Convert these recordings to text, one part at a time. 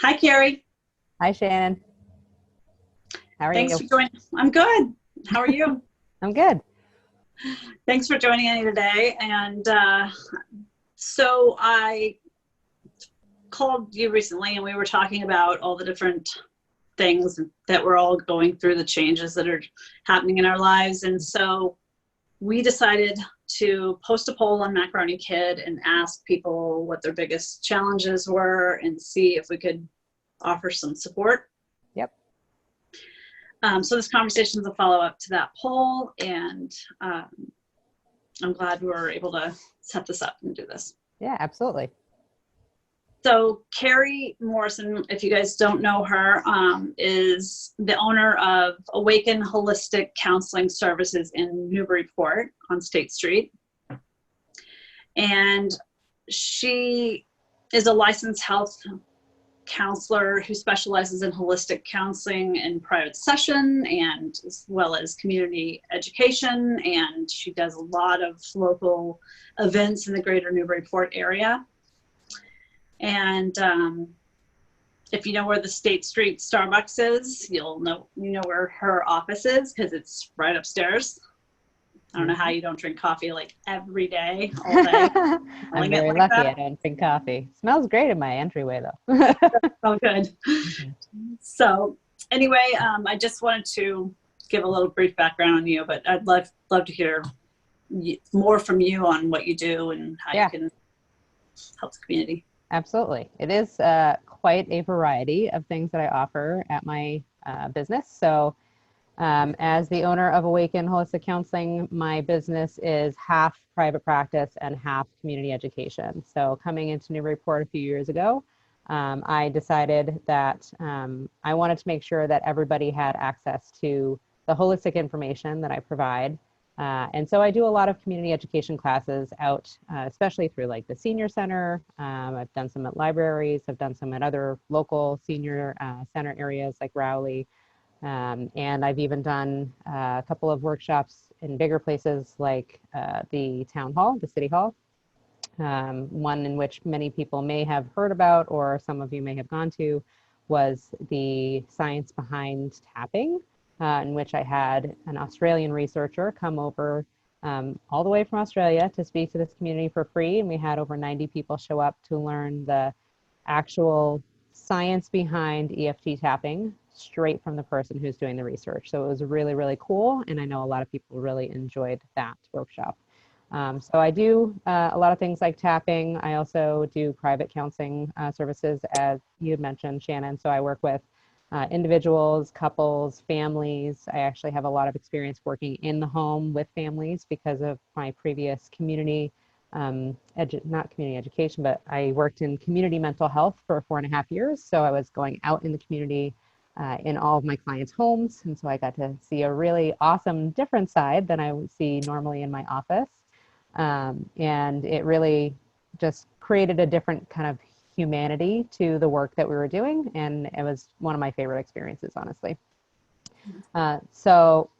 Hi, Carrie. Hi, Shannon. How are Thanks you? for joining. I'm good. How are you? I'm good. Thanks for joining me today. So I called you recently and we were talking about all the different things that we're all going through, the changes that are happening in our lives. And so we decided to post a poll on Macaroni Kid and ask people what their biggest challenges were and see if we could offer some support. Yep. So this conversation is a follow-up to that poll, and I'm glad we were able to set this up and do this. Yeah, absolutely. So Carrie Morrison, if you guys don't know her, is the owner of Awaken Holistic Counseling Services in Newburyport on State Street. And she is a licensed health counselor who specializes in holistic counseling in private session and as well as community education. And she does a lot of local events in the greater Newburyport area. And if you know where the State Street Starbucks is, you know where her office is because it's right upstairs. I don't know how you don't drink coffee like every day, all day. I'm It very like lucky. that. I don't drink coffee. Smells great in my entryway, though. Oh, good. So anyway, I just wanted to give a little brief background on you, but I'd love to hear more from you on what you do and how you can help the community. Absolutely. It is quite a variety of things that I offer at my business. So as the owner of Awaken Holistic Counseling, my business is half private practice and half community education. So coming into Newburyport a few years ago, I decided that I wanted to make sure that everybody had access to the holistic information that I provide. And so I do a lot of community education classes out, especially through like the senior center. I've done some at libraries. I've done some at other local senior center areas like Rowley. And I've even done a couple of workshops in bigger places like the town hall, the city hall, one in which many people may have heard about or some of you may have gone to was the science behind tapping, in which I had an Australian researcher come over all the way from Australia to speak to this community for free. And we had over 90 people show up to learn the actual science behind EFT tapping straight from the person who's doing the research. So it was really, really cool. And I know a lot of people really enjoyed that workshop. So I do a lot of things like tapping. I also do private counseling services, as you had mentioned, Shannon. So I work with individuals, couples, families. I actually have a lot of experience working in the home with families because of my previous community, not community education, but I worked in community mental health for 4.5 years. So I was going out in the community in all of my clients' homes. And so I got to see a really awesome different side than I would see normally in my office. And it really just created a different kind of humanity to the work that we were doing. And it was one of my favorite experiences, honestly. So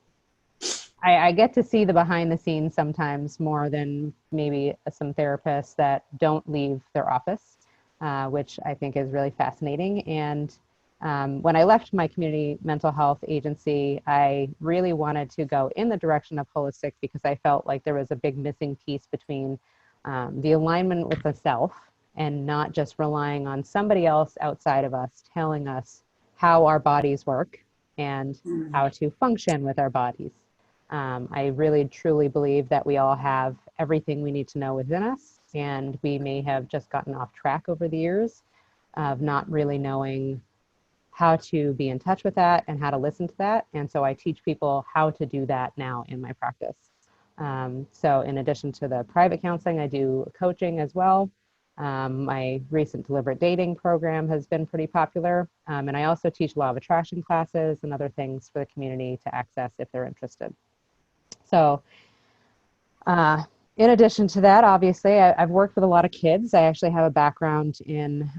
I get to see the behind the scenes sometimes more than maybe some therapists that don't leave their office, which I think is really fascinating. And when I left my community mental health agency, I really wanted to go in the direction of holistic because I felt like there was a big missing piece between the alignment with the self and not just relying on somebody else outside of us telling us how our bodies work and how to function with our bodies. I really truly believe that we all have everything we need to know within us, and we may have just gotten off track over the years of not really knowing how to be in touch with that and how to listen to that. And so I teach people how to do that now in my practice. So in addition to the private counseling, I do coaching as well. My recent deliberate dating program has been pretty popular. And I also teach law of attraction classes and other things for the community to access if they're interested. So in addition to that, obviously, I've worked with a lot of kids. I actually have a background in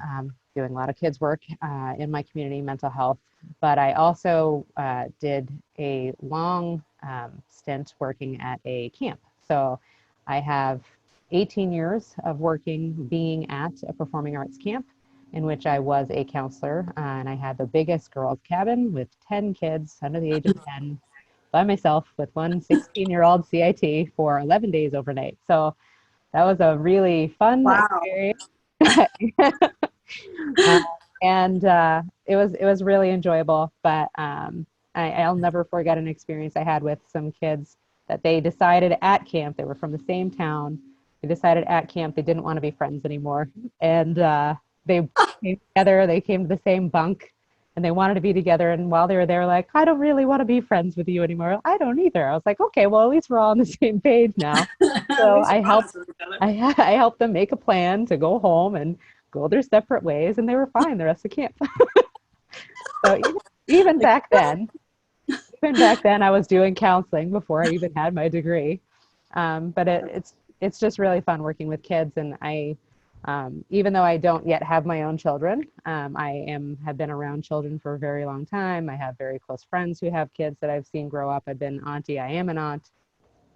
doing a lot of kids work in my community mental health, but I also did a long stint working at a camp. So I have 18 years of working, being at a performing arts camp. in which I was a counselor, and I had the biggest girls' cabin with 10 kids under the age of 10 by myself with one 16-year-old CIT for 11 days overnight. So that was a really fun Wow. experience. uh, and it was really enjoyable. But I'll never forget an experience I had with some kids that they decided at camp. They were from the same town. They decided at camp they didn't want to be friends anymore, and they came together. They came to the same bunk, and they wanted to be together. And while they were there, like, I don't really want to be friends with you anymore. I don't either. I was like, okay, well, at least we're all on the same page now. At So least I we're helped honest with each other. I helped them make a plan to go home and go their separate ways, and they were fine the rest of camp. So even back then, I was doing counseling before I even had my degree. But it's just really fun working with kids, and even though I don't yet have my own children, have been around children for a very long time. I have very close friends who have kids that I've seen grow up. I've been auntie. I am an aunt.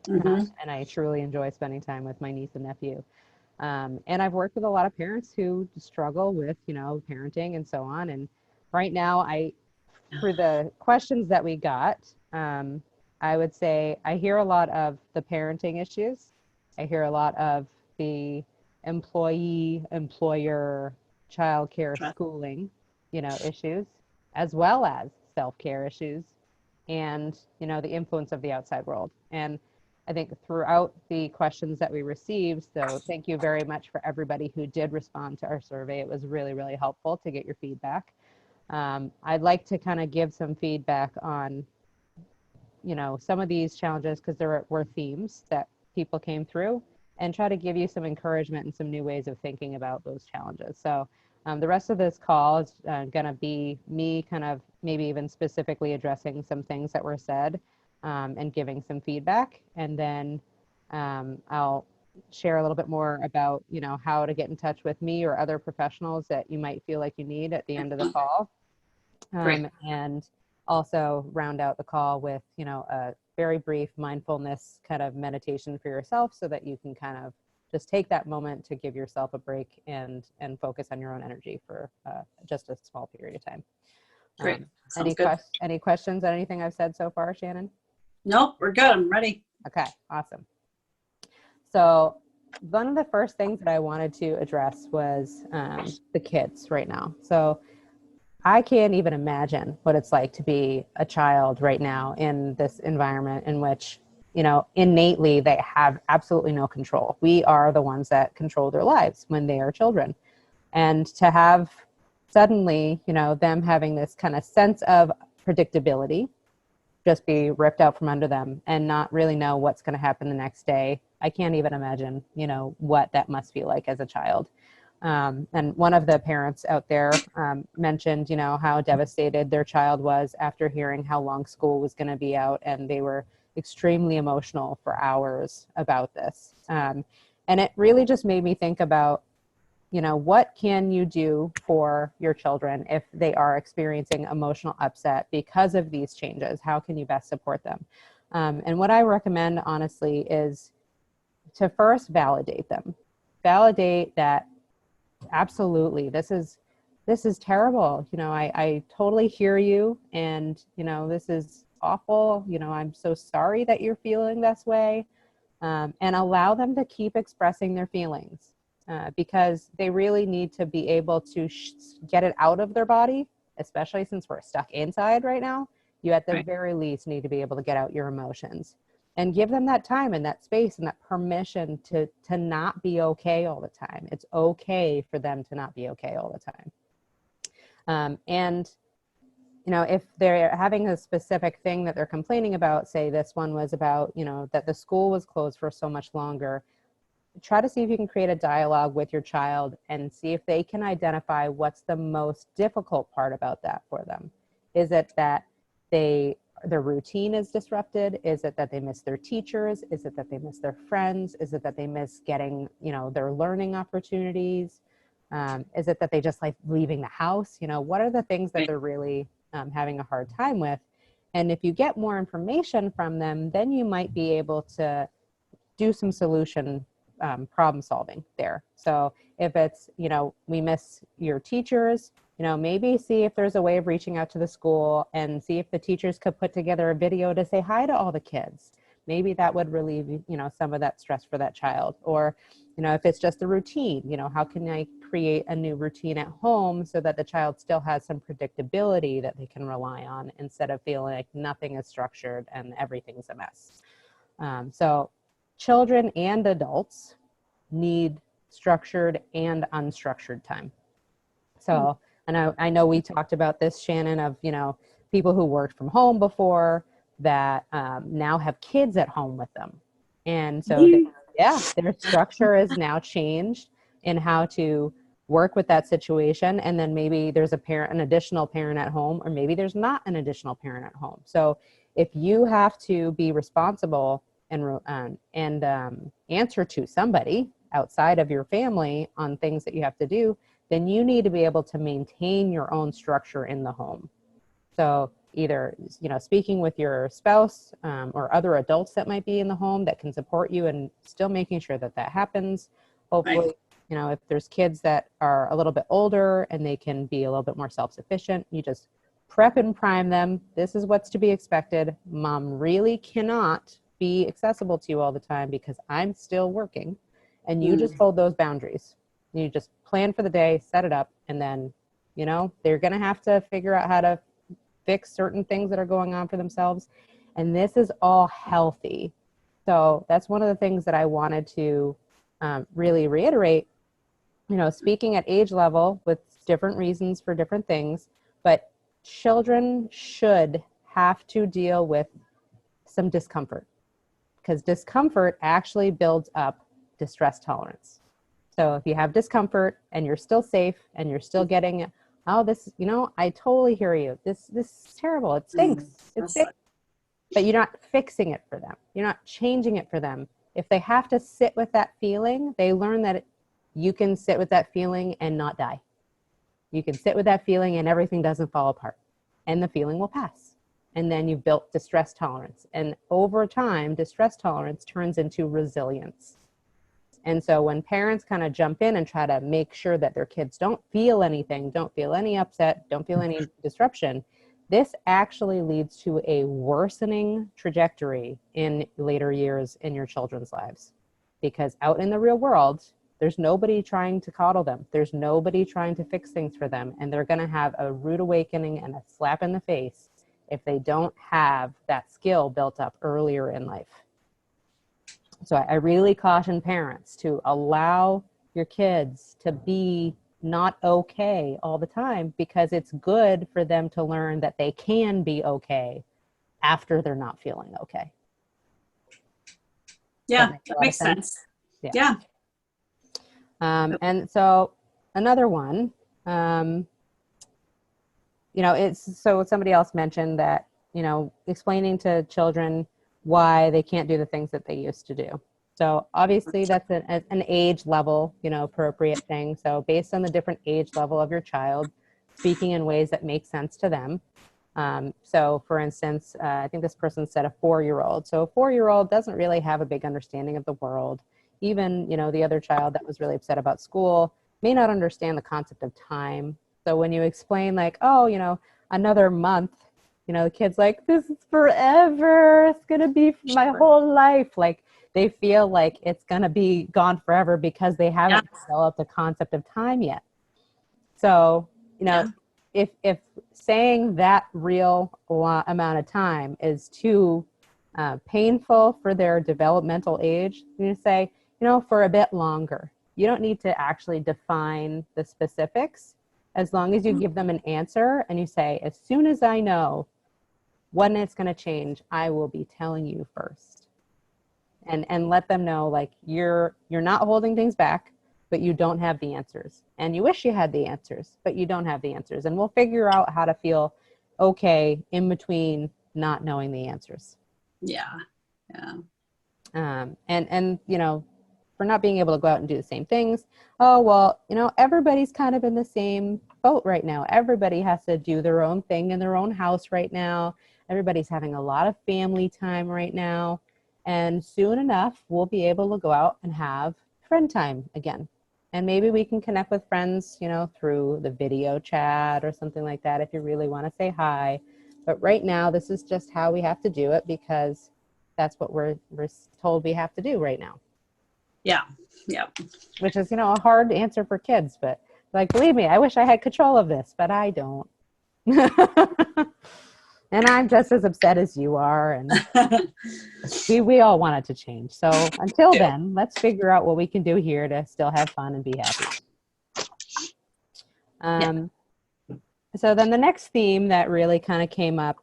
And I truly enjoy spending time with my niece and nephew. And I've worked with a lot of parents who struggle with, parenting and so on. And right now, for the questions that we got, I would say I hear a lot of the parenting issues. I hear a lot of the employee, employer, childcare, schooling, issues, as well as self-care issues and, the influence of the outside world. And I think throughout the questions that we received, so thank you very much for everybody who did respond to our survey. It was really, really helpful to get your feedback. I'd like to kind of give some feedback on, some of these challenges because there were themes that people came through, and try to give you some encouragement and some new ways of thinking about those challenges. So the rest of this call is going to be me kind of maybe even specifically addressing some things that were said and giving some feedback. And then I'll share a little bit more about, how to get in touch with me or other professionals that you might feel like you need at the end of the call. And also round out the call with, a very brief mindfulness kind of meditation for yourself so that you can kind of just take that moment to give yourself a break and focus on your own energy for just a small period of time. Great. Sounds good. Any questions on anything I've said so far, Shannon? Nope, we're good. I'm ready. Okay, awesome. So one of the first things that I wanted to address was the kids right now. So I can't even imagine what it's like to be a child right now in this environment in which, innately they have absolutely no control. We are the ones that control their lives when they are children. And to have suddenly, them having this kind of sense of predictability just be ripped out from under them and not really know what's going to happen the next day. I can't even imagine, what that must feel like as a child. And one of the parents out there mentioned, how devastated their child was after hearing how long school was going to be out, and they were extremely emotional for hours about this. And it really just made me think about, what can you do for your children if they are experiencing emotional upset because of these changes? How can you best support them? And what I recommend, honestly, is to first validate them. Validate that absolutely this is terrible. I totally hear you, and this is awful. I'm so sorry that you're feeling this way. And allow them to keep expressing their feelings because they really need to be able to get it out of their body, especially since we're stuck inside right now. You at the very least need to be able to get out your emotions and give them that time and that space and that permission to not be okay all the time. It's okay for them to not be okay all the time. And if they're having a specific thing that they're complaining about, say this one was about, that the school was closed for so much longer, try to see if you can create a dialogue with your child and see if they can identify what's the most difficult part about that for them. Is it that their routine is disrupted? Is it that they miss their teachers? Is it that they miss their friends? Is it that they miss getting, their learning opportunities? Is it that they just like leaving the house? What are the things that they're really having a hard time with? And if you get more information from them, then you might be able to do some solution problem solving there. So if it's, we miss your teachers, maybe see if there's a way of reaching out to the school and see if the teachers could put together a video to say hi to all the kids. Maybe that would relieve, some of that stress for that child. Or, if it's just a routine, how can I create a new routine at home so that the child still has some predictability that they can rely on instead of feeling like nothing is structured and everything's a mess. So children and adults need structured and unstructured time. So, and I know we talked about this, Shannon, of, people who worked from home before that now have kids at home with them. And so, their structure is now changed in how to work with that situation. And then maybe there's an additional parent at home, or maybe there's not an additional parent at home. So if you have to be responsible and answer to somebody outside of your family on things that you have to do, then you need to be able to maintain your own structure in the home. So either, speaking with your spouse or other adults that might be in the home that can support you and still making sure that that happens. Hopefully, right. If there's kids that are a little bit older and they can be a little bit more self-sufficient, you just prep and prime them. This is what's to be expected. Mom really cannot be accessible to you all the time because I'm still working. And you just hold those boundaries. You just plan for the day, set it up, and then, they're going to have to figure out how to fix certain things that are going on for themselves. And this is all healthy. So that's one of the things that I wanted to really reiterate, speaking at age level with different reasons for different things, but children should have to deal with some discomfort because discomfort actually builds up distress tolerance. So if you have discomfort and you're still safe and you're still getting, I totally hear you. This is terrible. It stinks. It stinks. But you're not fixing it for them. You're not changing it for them. If they have to sit with that feeling, they learn that you can sit with that feeling and not die. You can sit with that feeling and everything doesn't fall apart and the feeling will pass. And then you've built distress tolerance. And over time, distress tolerance turns into resilience. And so when parents kind of jump in and try to make sure that their kids don't feel anything, don't feel any upset, don't feel any disruption, this actually leads to a worsening trajectory in later years in your children's lives. Because out in the real world, there's nobody trying to coddle them. There's nobody trying to fix things for them. And they're going to have a rude awakening and a slap in the face if they don't have that skill built up earlier in life. So I really caution parents to allow your kids to be not okay all the time because it's good for them to learn that they can be okay after they're not feeling okay. Yeah, that makes sense. Yeah. And so another one, it's so somebody else mentioned that, explaining to children why they can't do the things that they used to do. So obviously that's an age level, appropriate thing. So based on the different age level of your child, speaking in ways that make sense to them. So for instance, I think this person said a 4-year-old. So a 4-year-old doesn't really have a big understanding of the world. Even, the other child that was really upset about school may not understand the concept of time. So when you explain like, another month, the kid's like, this is forever. It's going to be my whole life. Like they feel like it's going to be gone forever because they haven't developed the concept of time yet. So, if saying that real amount of time is too painful for their developmental age, you say, for a bit longer. You don't need to actually define the specifics as long as you give them an answer and you say, as soon as I know when it's going to change, I will be telling you first. And let them know, like, you're not holding things back, but you don't have the answers. And you wish you had the answers, but you don't have the answers. And we'll figure out how to feel okay in between not knowing the answers. Yeah. And for not being able to go out and do the same things. Oh, well, everybody's kind of in the same boat right now. Everybody has to do their own thing in their own house right now. Everybody's having a lot of family time right now. And soon enough, we'll be able to go out and have friend time again. And maybe we can connect with friends, you know, through the video chat or something like that if you really want to say hi. But right now, this is just how we have to do it because that's what we're told we have to do right now. Yeah. Yeah. Which is, you know, a hard answer for kids, but like, believe me, I wish I had control of this, but I don't. And I'm just as upset as you are. And we all want it to change. So until then, let's figure out what we can do here to still have fun and be happy. So then the next theme that really kind of came up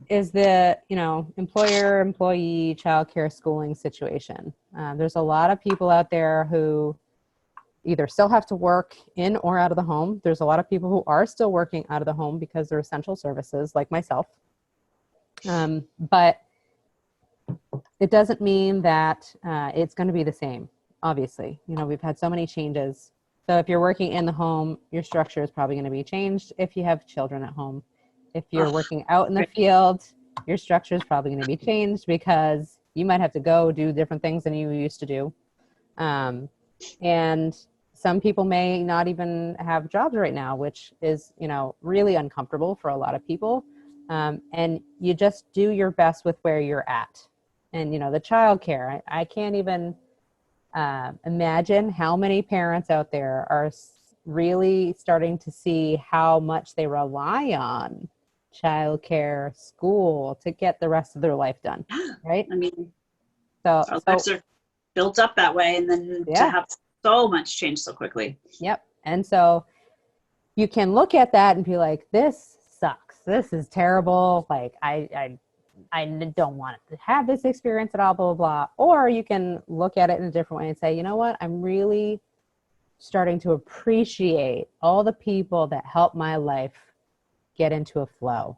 is the, you know, employer, employee, childcare, schooling situation. There's a lot of people out there who either still have to work in or out of the home. There's a lot of people who are still working out of the home because they're essential services, like myself. But it doesn't mean that it's going to be the same, obviously. You know, we've had so many changes. So if you're working in the home, your structure is probably going to be changed if you have children at home. If you're working out in the field, your structure is probably going to be changed because you might have to go do different things than you used to do. And some people may not even have jobs right now, which is, you know, really uncomfortable for a lot of people. And you just do your best with where you're at. And, you know, the childcare, I can't even imagine how many parents out there are really starting to see how much they rely on childcare, school to get the rest of their life done. Right. I mean, so our lives are built up that way. And then to have so much change so quickly. Yep. And so you can look at that and be like, this sucks. This is terrible. Like, I don't want to have this experience at all, blah, blah, blah. Or you can look at it in a different way and say, you know what? I'm really starting to appreciate all the people that help my life get into a flow.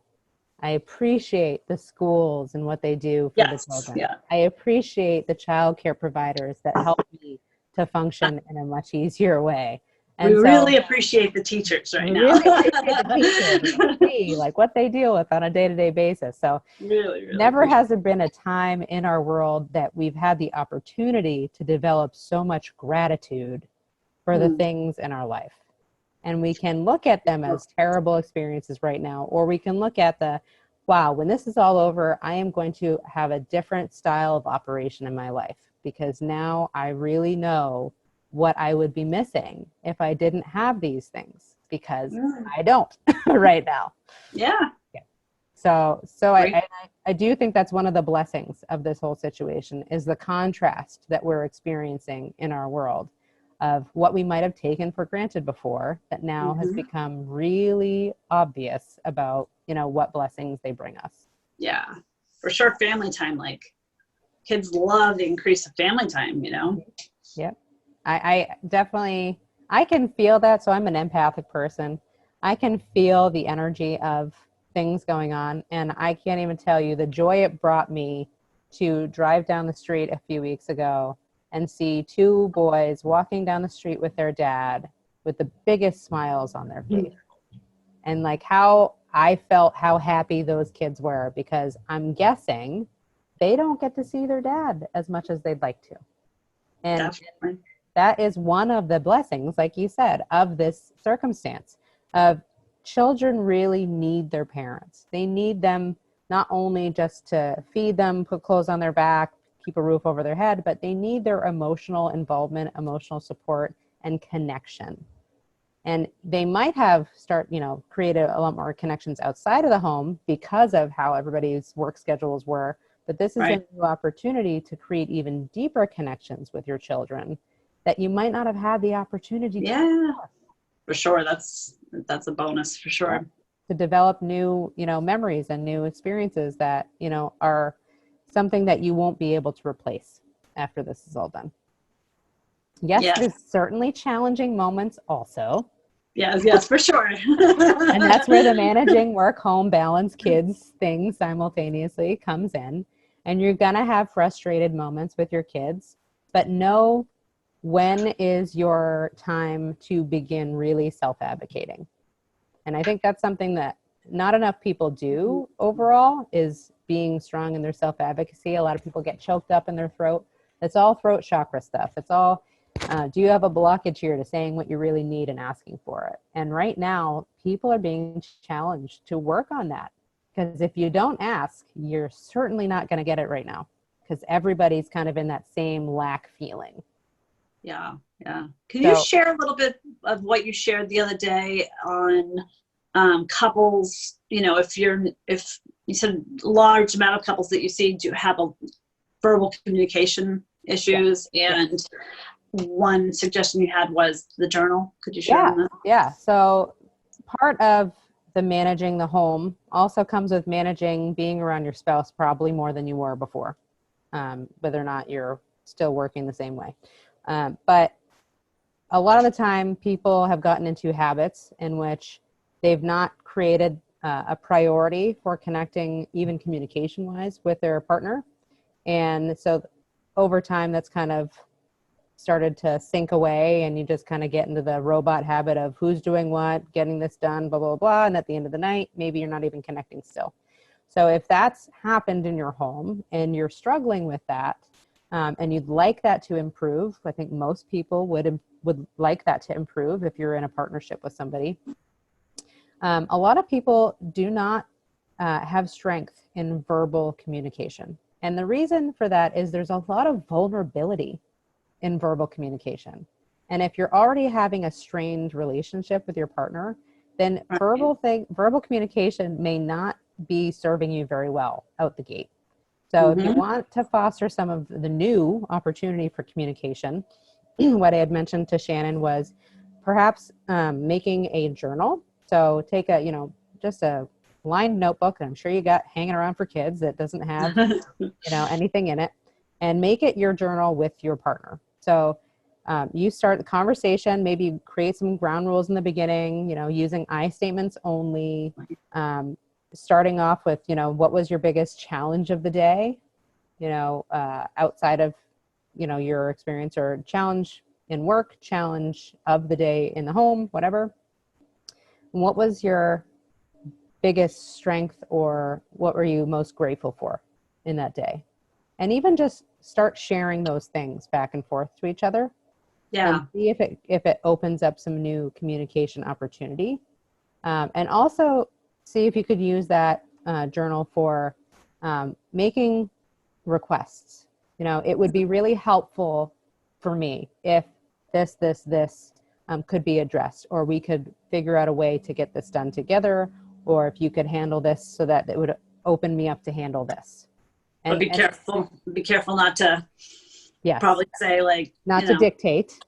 I appreciate the schools and what they do for the children. Yeah. I appreciate the childcare providers that help me to function in a much easier way. And we really appreciate the teachers right now. Really appreciate the teachers, like what they deal with on a day-to-day basis. So really never has there been a time in our world that we've had the opportunity to develop so much gratitude for the things in our life. And we can look at them as terrible experiences right now, or we can look at the, wow, when this is all over, I am going to have a different style of operation in my life because now I really know what I would be missing if I didn't have these things because I don't right now. Yeah. So I do think that's one of the blessings of this whole situation is the contrast that we're experiencing in our world of what we might have taken for granted before that now has become really obvious about, you know, what blessings they bring us. Yeah, for sure. Family time, like kids love the increase of family time, you know? Yep. I definitely, I can feel that. So I'm an empathic person. I can feel the energy of things going on. And I can't even tell you the joy it brought me to drive down the street a few weeks ago and see two boys walking down the street with their dad with the biggest smiles on their face. And like how I felt how happy those kids were because I'm guessing they don't get to see their dad as much as they'd like to. And definitely. That is one of the blessings, like you said, of this circumstance of children really need their parents. They need them not only just to feed them, put clothes on their back, keep a roof over their head, but they need their emotional involvement, emotional support, and connection. And they might have created a lot more connections outside of the home because of how everybody's work schedules were. But this is a new opportunity to create even deeper connections with your children that you might not have had the opportunity to. Yeah, for sure. That's a bonus for sure. Yeah. To develop new, memories and new experiences that, are something that you won't be able to replace after this is all done. Yes, there's certainly challenging moments also. Yes, for sure. And that's where the managing work, home, balance, kids thing simultaneously comes in. And you're going to have frustrated moments with your kids, but know when is your time to begin really self-advocating. And I think that's something that not enough people do overall, is being strong in their self-advocacy. A lot of people get choked up in their throat It's all throat chakra stuff. It's all, do you have a blockage here to saying what you really need and asking for it? And right now, people are being challenged to work on that. Because if you don't ask, you're certainly not going to get it right now. Because everybody's kind of in that same lack feeling. Yeah, yeah. Can you share a little bit of what you shared the other day on couples? You know, if you said large amount of couples that you see do have a verbal communication issues, and one suggestion you had was the journal. Could you share on that? Yeah. So part of the managing the home also comes with managing being around your spouse probably more than you were before, whether or not you're still working the same way. But a lot of the time people have gotten into habits in which they've not created a priority for connecting even communication wise with their partner. And so over time that's kind of started to sink away, and you just kind of get into the robot habit of who's doing what, getting this done, blah, blah, blah. And at the end of the night, maybe you're not even connecting still. So if that's happened in your home and you're struggling with that, and you'd like that to improve, I think most people would like that to improve if you're in a partnership with somebody. A lot of people do not have strength in verbal communication. And the reason for that is there's a lot of vulnerability in verbal communication. And if you're already having a strained relationship with your partner, then verbal communication may not be serving you very well out the gate. So if you want to foster some of the new opportunity for communication, what I had mentioned to Shannon was perhaps making a journal. So take just a lined notebook that I'm sure you got hanging around for kids that doesn't have, anything in it, and make it your journal with your partner. So you start the conversation, maybe create some ground rules in the beginning, using I statements only, starting off with, what was your biggest challenge of the day, outside of, your experience, or challenge in work, challenge of the day in the home, whatever. What was your biggest strength, or what were you most grateful for in that day? And even just start sharing those things back and forth to each other. Yeah. And see if it opens up some new communication opportunity. And also see if you could use that journal for making requests. It would be really helpful for me if this could be addressed, or we could figure out a way to get this done together, or if you could handle this so that it would open me up to handle this. But be careful. Be careful not to probably say not to dictate.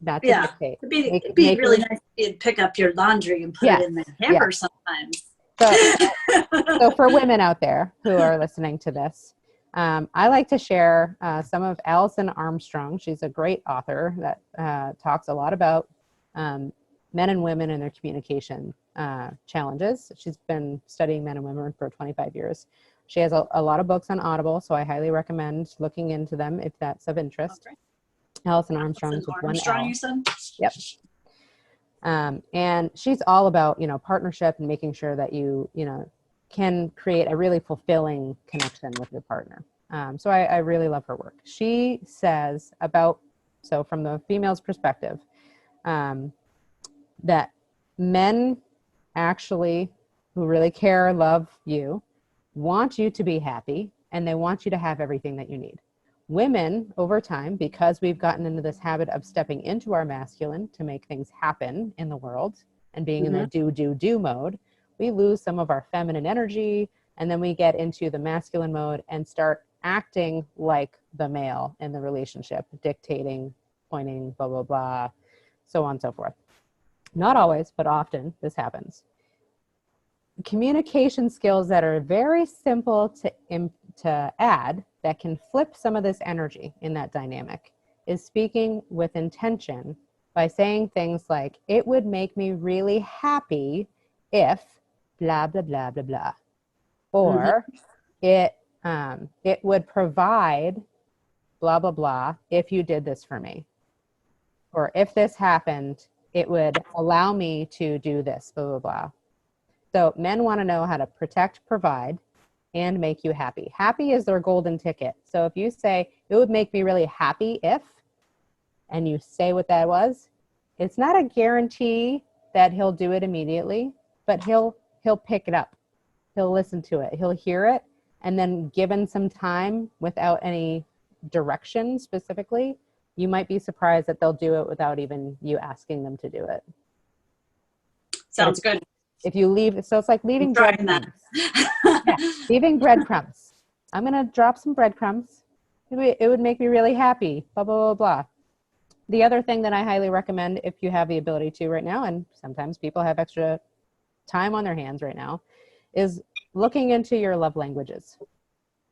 Not to dictate. It'd be really nice if you'd pick up your laundry and put it in the hamper sometimes. So for women out there who are listening to this, I like to share some of Alison Armstrong. She's a great author that talks a lot about men and women and their communication challenges. She's been studying men and women for 25 years. She has a lot of books on Audible, so I highly recommend looking into them if that's of interest. Okay. Alison Armstrong's with one L. You said? Yep. And she's all about, partnership and making sure that you can create a really fulfilling connection with your partner. So I really love her work. She says from the female's perspective, that men actually who really care, love you, want you to be happy, and they want you to have everything that you need. Women, over time, because we've gotten into this habit of stepping into our masculine to make things happen in the world and being in the do mode, we lose some of our feminine energy, and then we get into the masculine mode and start acting like the male in the relationship, dictating, pointing, blah, blah, blah, so on and so forth. Not always, but often this happens. Communication skills that are very simple to add that can flip some of this energy in that dynamic is speaking with intention by saying things like, it would make me really happy if blah, blah, blah, blah, blah. Or it would provide blah, blah, blah if you did this for me. Or if this happened, it would allow me to do this, blah, blah, blah. So men want to know how to protect, provide, and make you happy. Happy is their golden ticket. So if you say, it would make me really happy if, and you say what that was, it's not a guarantee that he'll do it immediately, but he'll pick it up. He'll listen to it. He'll hear it. And then given some time without any direction specifically, you might be surprised that they'll do it without even you asking them to do it. Sounds good. If you leave, so it's like leaving breadcrumbs. Yeah, leaving breadcrumbs. I'm going to drop some breadcrumbs. It would make me really happy, blah, blah, blah, blah. The other thing that I highly recommend, if you have the ability to right now, and sometimes people have extra time on their hands right now, is looking into your love languages.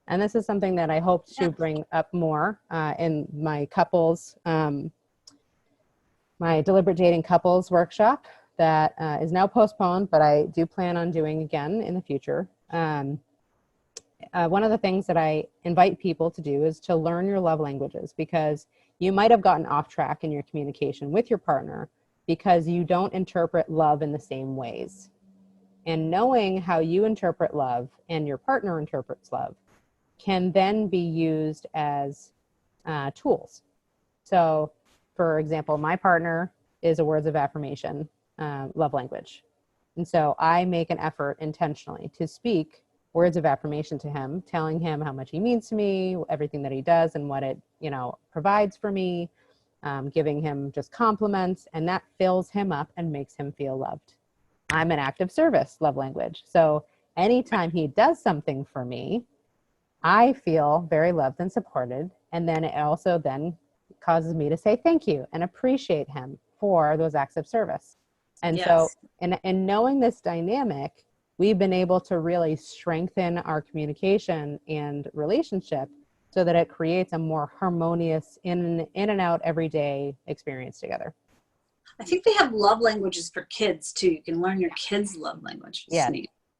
And this is something that I hope to bring up more in my couples, my deliberate dating couples workshop that is now postponed, but I do plan on doing again in the future. One of the things that I invite people to do is to learn your love languages, because you might have gotten off track in your communication with your partner because you don't interpret love in the same ways. And knowing how you interpret love and your partner interprets love can then be used as tools. So, for example, my partner is a words of affirmation love language. And so I make an effort intentionally to speak words of affirmation to him, telling him how much he means to me, everything that he does and what it, provides for me, giving him just compliments, and that fills him up and makes him feel loved. I'm an act of service love language. So anytime he does something for me, I feel very loved and supported. And then it also then causes me to say thank you and appreciate him for those acts of service. And so in knowing this dynamic, we've been able to really strengthen our communication and relationship so that it creates a more harmonious in and out everyday experience together. I think they have love languages for kids too. You can learn your kids' love language. Yeah.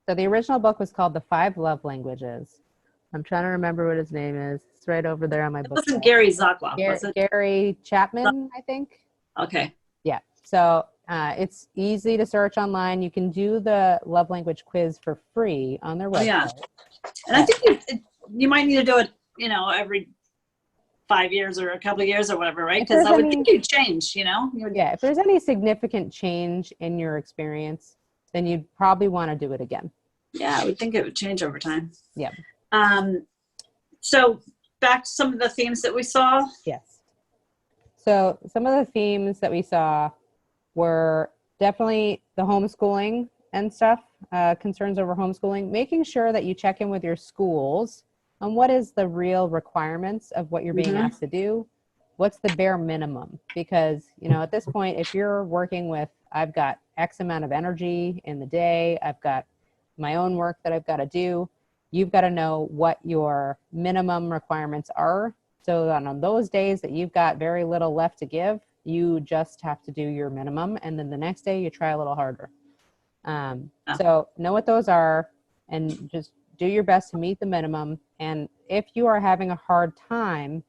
So the original book was called The 5 Love Languages. I'm trying to remember what his name is. It's right over there on my book. It wasn't Gary Zakloff, was it? Gary Chapman, I think. Okay. Yeah. So it's easy to search online. You can do the love language quiz for free on their website. Oh, yeah. And I think you might need to do it, every 5 years or a couple of years or whatever, right? Because I would think you'd change, Yeah. If there's any significant change in your experience, then you'd probably want to do it again. Yeah, I would think it would change over time. Yeah. So back to some of the themes that we saw. Yes. So some of the themes that we saw were definitely the homeschooling and stuff, concerns over homeschooling, making sure that you check in with your schools on what is the real requirements of what you're being asked to do. What's the bare minimum? Because, at this point, if you're working with, I've got X amount of energy in the day, I've got my own work that I've got to do, you've got to know what your minimum requirements are. So that on those days that you've got very little left to give, you just have to do your minimum. And then the next day you try a little harder. So know what those are and just do your best to meet the minimum. And if you are having a hard time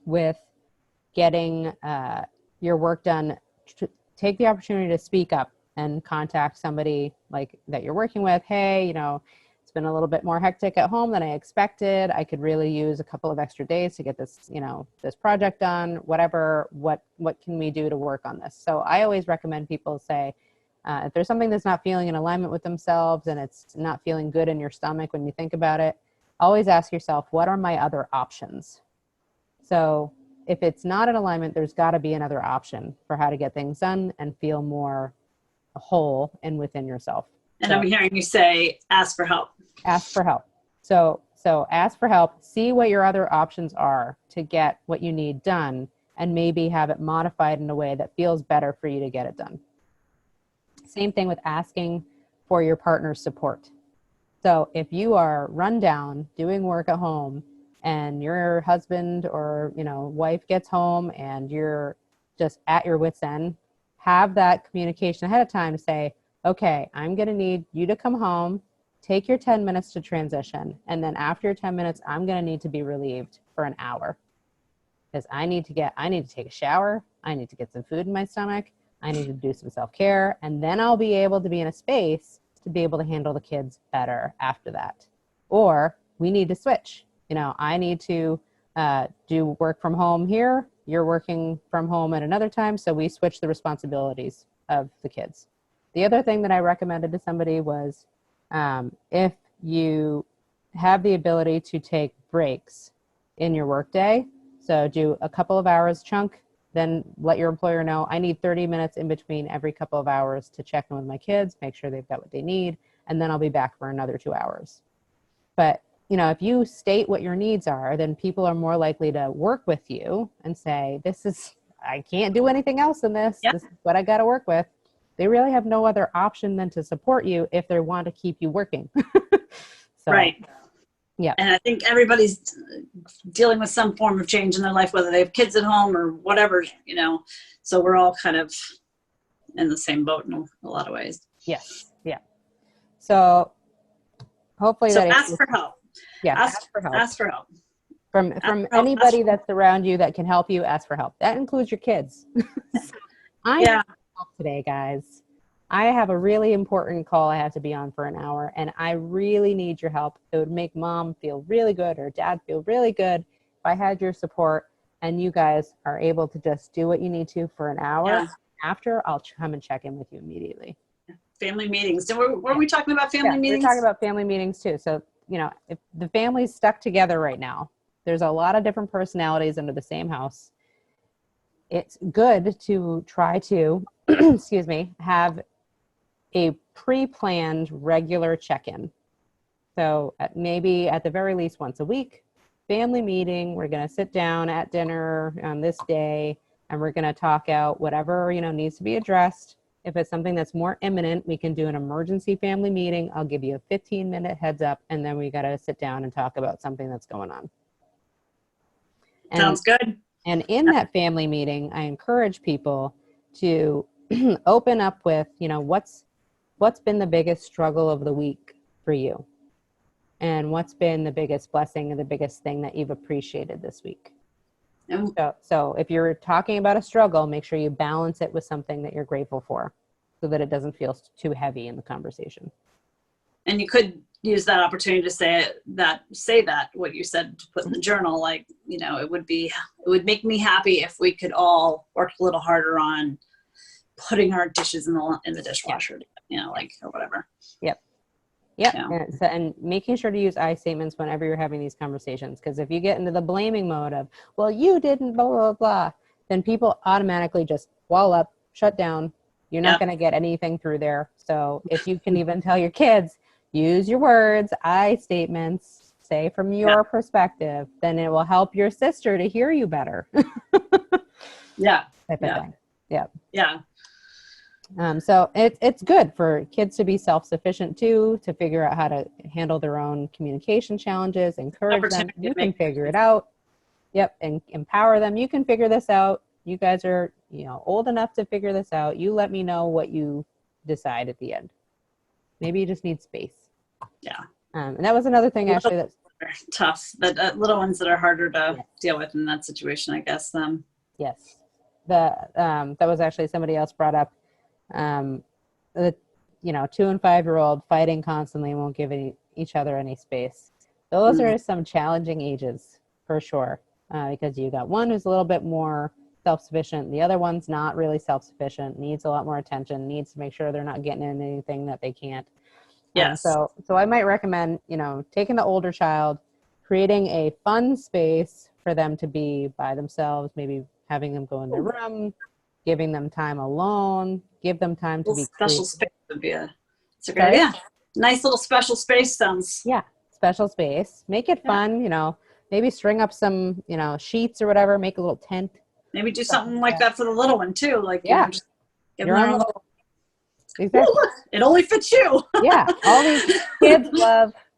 with getting your work done, take the opportunity to speak up and contact somebody like that you're working with. Hey, it's been a little bit more hectic at home than I expected. I could really use a couple of extra days to get this, this project done, whatever, what can we do to work on this? So I always recommend people say, if there's something that's not feeling in alignment with themselves and it's not feeling good in your stomach when you think about it, always ask yourself, what are my other options? So if it's not in alignment, there's got to be another option for how to get things done and feel more whole and within yourself. And I'm hearing you say, ask for help. Ask for help. So ask for help, see what your other options are to get what you need done, and maybe have it modified in a way that feels better for you to get it done. Same thing with asking for your partner's support. So if you are run down doing work at home and your husband or, wife gets home and you're just at your wit's end, have that communication ahead of time to say, okay, I'm going to need you to come home, take your 10 minutes to transition. And then after 10 minutes, I'm going to need to be relieved for an hour because I need to take a shower. I need to get some food in my stomach. I need to do some self-care. And then I'll be able to be in a space to be able to handle the kids better after that. or we need to switch. You know, I need to do work from home here. You're working from home at another time. So we switch the responsibilities of the kids. The other thing that I recommended to somebody was if you have the ability to take breaks in your workday, so do a couple of hours chunk, then let your employer know, I need 30 minutes in between every couple of hours to check in with my kids, make sure they've got what they need, and then I'll be back for another 2 hours. But you know, if you state what your needs are, then people are more likely to work with you and say, I can't do anything else in this. Yep. This is what I got to work with. They really have no other option than to support you if they want to keep you working. So, Right. Yeah. And I think everybody's dealing with some form of change in their life, whether they have kids at home or whatever, you know, so we're all kind of in the same boat in a lot of ways. Yes. Yeah. So hopefully So that ask for help. Yeah. Ask for help. Ask for help. From anybody that's around you that can help you, ask for help. That includes your kids. I need help today, guys. I have a really important call I have to be on for an hour, and I really need your help. It would make mom feel really good or dad feel really good if I had your support and you guys are able to just do what you need to for an hour. Yeah. After, I'll come and check in with you immediately. Family meetings. Were we talking about family meetings? We're talking about family meetings too. So, you know, if the family's stuck together right now, there's a lot of different personalities under the same house. It's good to try to, excuse me, have a pre-planned regular check-in. So maybe at the very least once a week, family meeting, we're going to sit down at dinner on this day and we're going to talk out whatever, you know, needs to be addressed. If it's something that's more imminent, we can do an emergency family meeting. I'll give you a 15-minute heads up, and then we got to sit down and talk about something that's going on. Sounds good. And in that family meeting, I encourage people to open up with, you know, what's been the biggest struggle of the week for you? And what's been the biggest blessing and the biggest thing that you've appreciated this week? So if you're talking about a struggle, make sure you balance it with something that you're grateful for so that it doesn't feel too heavy in the conversation. And you could use that opportunity to say that what you said, to put in the journal, like, you know, it would make me happy if we could all work a little harder on putting our dishes in the dishwasher, you know, like, or whatever. Yep. Yeah. And making sure to use I statements whenever you're having these conversations, because if you get into the blaming mode of, well, you didn't blah, blah, blah, then people automatically just wall up, shut down. You're not going to get anything through there. So if you can even tell your kids, use your words, I statements, say from your perspective, then it will help your sister to hear you better. Yeah. Type of thing. Yeah. Yeah. So it's good for kids to be self-sufficient too, to figure out how to handle their own communication challenges, encourage them. You can figure it out. Yep. And empower them. You can figure this out. You guys are, you know, old enough to figure this out. You let me know what you decide at the end. Maybe you just need space. Yeah. And that was another thing actually that's tough. The little ones that are harder to deal with in that situation, I guess. Yes. That was actually somebody else brought up. The 2 and 5-year-old fighting constantly won't give each other any space. Those are some challenging ages for sure, because you got one who's a little bit more self-sufficient. The other one's not really self-sufficient, needs a lot more attention, needs to make sure they're not getting in anything that they can't. Yes. So I might recommend, taking the older child, creating a fun space for them to be by themselves, maybe having them go in their room, giving them time alone, give them time to be special space would be a good idea. Nice little special space sounds. Yeah, special space. Make it fun, maybe string up some, sheets or whatever, make a little tent. Maybe do something like that for the little one too. Like, just give your them own little. Exactly. Oh, look, it only fits you. Yeah, all these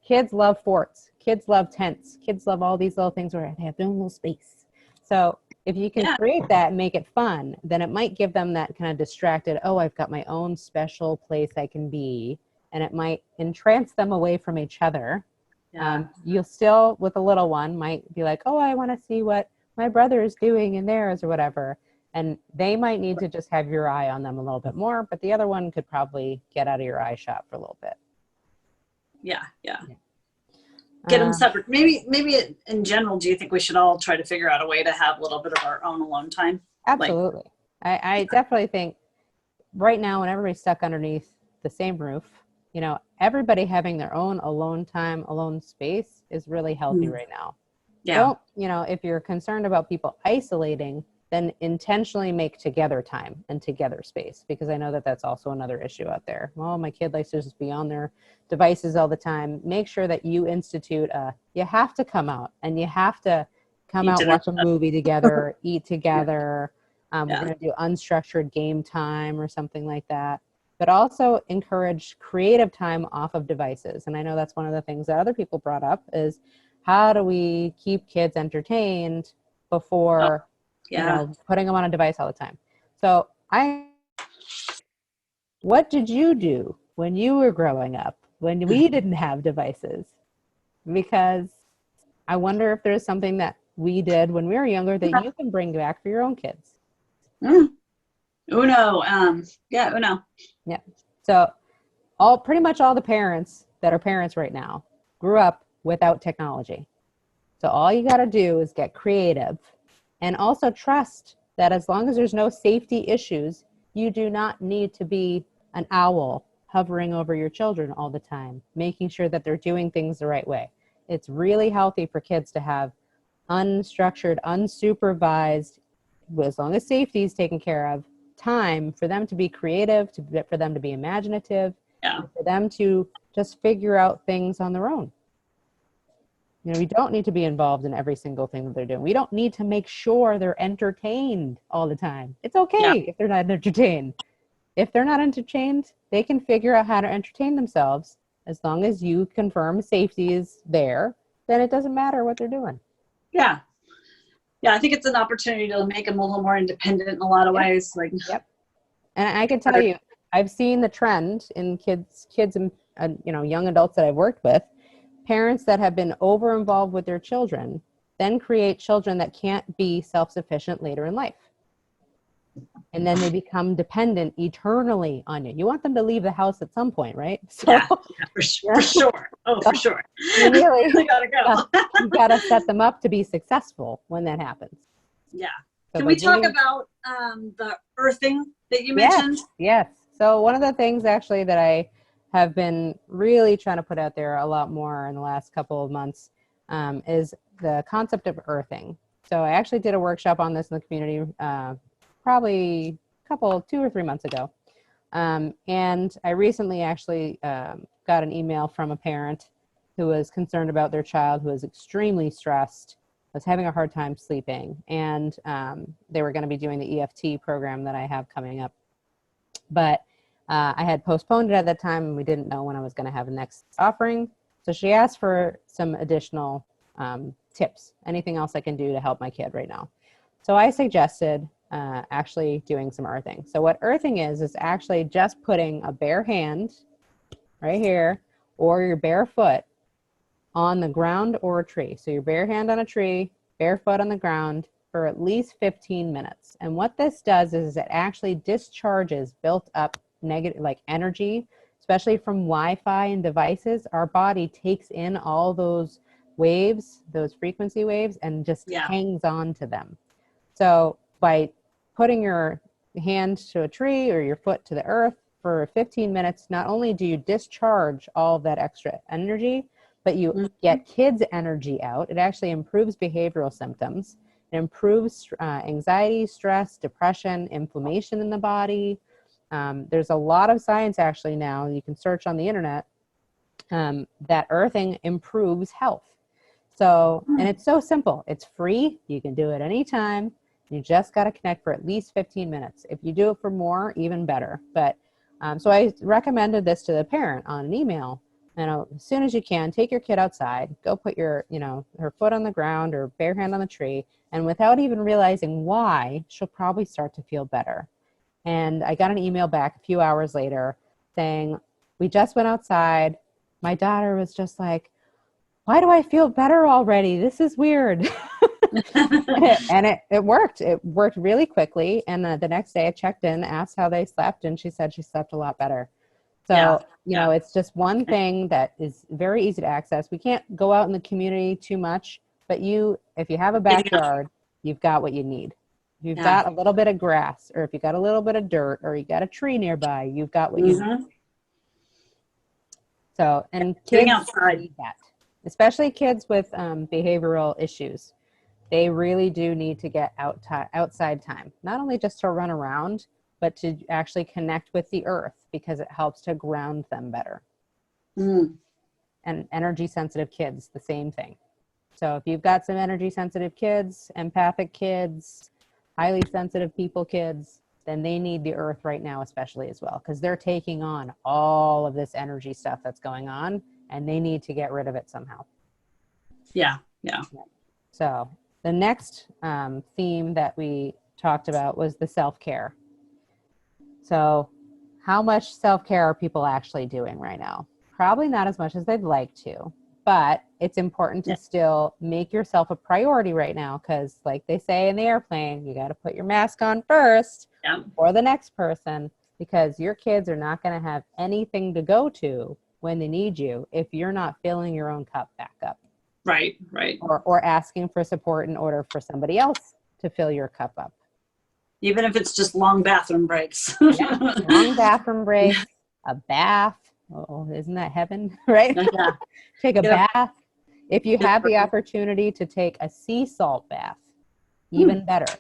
kids love forts. Kids love tents. Kids love all these little things where they have their own little space. So if you can create that and make it fun, then it might give them that kind of distracted, oh, I've got my own special place I can be. And it might entrance them away from each other. Yeah. You'll still, with a little one, might be like, oh, I want to see what my brother is doing in theirs or whatever. And they might need to just have your eye on them a little bit more, but the other one could probably get out of your eye shot for a little bit. Yeah. get them separate. Maybe in general, do you think we should all try to figure out a way to have a little bit of our own alone time? Absolutely. I definitely think right now when everybody's stuck underneath the same roof, everybody having their own alone time, alone space is really healthy right now. Yeah. Don't, if you're concerned about people isolating, then intentionally make together time and together space, because I know that that's also another issue out there. Well, my kid likes to just be on their devices all the time. Make sure that you institute you have to come out and you have to come out, watch a movie together, eat together. We're going to do unstructured game time or something like that. But also encourage creative time off of devices. And I know that's one of the things that other people brought up is how do we keep kids entertained before putting them on a device all the time. So what did you do when you were growing up, when we didn't have devices? Because I wonder if there's something that we did when we were younger that you can bring back for your own kids. Uno. Uno. Yeah. So pretty much all the parents that are parents right now grew up without technology. So all you got to do is get creative and also trust that as long as there's no safety issues, you do not need to be an owl hovering over your children all the time, making sure that they're doing things the right way. It's really healthy for kids to have unstructured, unsupervised, as long as safety is taken care of, time for them to be creative, for them to be imaginative, for them to just figure out things on their own. We don't need to be involved in every single thing that they're doing. We don't need to make sure they're entertained all the time. It's okay if they're not entertained. If they're not entertained, they can figure out how to entertain themselves. As long as you confirm safety is there, then it doesn't matter what they're doing. Yeah. Yeah, I think it's an opportunity to make them a little more independent in a lot of ways. Yep. And I can tell you, I've seen the trend in kids and young adults that I've worked with. Parents that have been over involved with their children then create children that can't be self-sufficient later in life. And then they become dependent eternally on you. You want them to leave the house at some point, right? So, for sure. Oh, for sure. You really gotta go. You gotta set them up to be successful when that happens. Yeah. So Can we talk about the earthing that you mentioned? Yes. So one of the things actually that I have been really trying to put out there a lot more in the last couple of months is the concept of earthing. So I actually did a workshop on this in the community probably 2 or 3 months ago. And I recently actually got an email from a parent who was concerned about their child who was extremely stressed, was having a hard time sleeping, and they were going to be doing the EFT program that I have coming up. But I had postponed it at that time, and we didn't know when I was going to have the next offering. So she asked for some additional tips, anything else I can do to help my kid right now. So I suggested actually doing some earthing. So what earthing is actually just putting a bare hand right here or your bare foot on the ground or a tree. So your bare hand on a tree, bare foot on the ground for at least 15 minutes. And what this does is it actually discharges built up negative energy, especially from Wi-Fi and devices. Our body takes in all those waves, those frequency waves, and just hangs on to them. So by putting your hand to a tree or your foot to the earth for 15 minutes, not only do you discharge all of that extra energy, but you get kids' energy out. It actually improves behavioral symptoms. It improves anxiety, stress, depression, inflammation in the body. There's a lot of science actually now, you can search on the internet, that earthing improves health. So, and it's so simple. It's free. You can do it anytime. You just got to connect for at least 15 minutes. If you do it for more, even better. But so I recommended this to the parent on an email. And as soon as you can, take your kid outside, go put your, her foot on the ground or bare hand on the tree. And without even realizing why, she'll probably start to feel better. And I got an email back a few hours later saying, we just went outside. My daughter was just like, why do I feel better already? This is weird. And it worked. It worked really quickly. And the next day I checked in, asked how they slept, and she said she slept a lot better. So, Yeah. you know, it's just one thing that is very easy to access. We can't go out in the community too much, but if you have a backyard, you've got what you need. If you've Yeah. got a little bit of grass, or if you've got a little bit of dirt, or you got a tree nearby, you've got what you need. Mm-hmm. So, and Getting kids outside. need that, especially kids with behavioral issues. They really do need to get outside time, not only just to run around, but to actually connect with the earth, because it helps to ground them better. Mm. And energy sensitive kids, the same thing. So if you've got some energy sensitive kids, empathic kids, highly sensitive kids, then they need the earth right now, especially as well, because they're taking on all of this energy stuff that's going on, and they need to get rid of it somehow. Yeah. Yeah. So the next theme that we talked about was the self-care. So how much self-care are people actually doing right now? Probably not as much as they'd like to, but it's important to still make yourself a priority right now, because like they say in the airplane, you got to put your mask on first for the next person, because your kids are not going to have anything to go to when they need you if you're not filling your own cup back up. Right. Right. Or asking for support in order for somebody else to fill your cup up. Even if it's just long bathroom breaks. Yeah, long bathroom breaks, a bath. Oh, isn't that heaven, right? Yeah. Take a bath. If you have the Get- opportunity to take a sea salt bath, even better,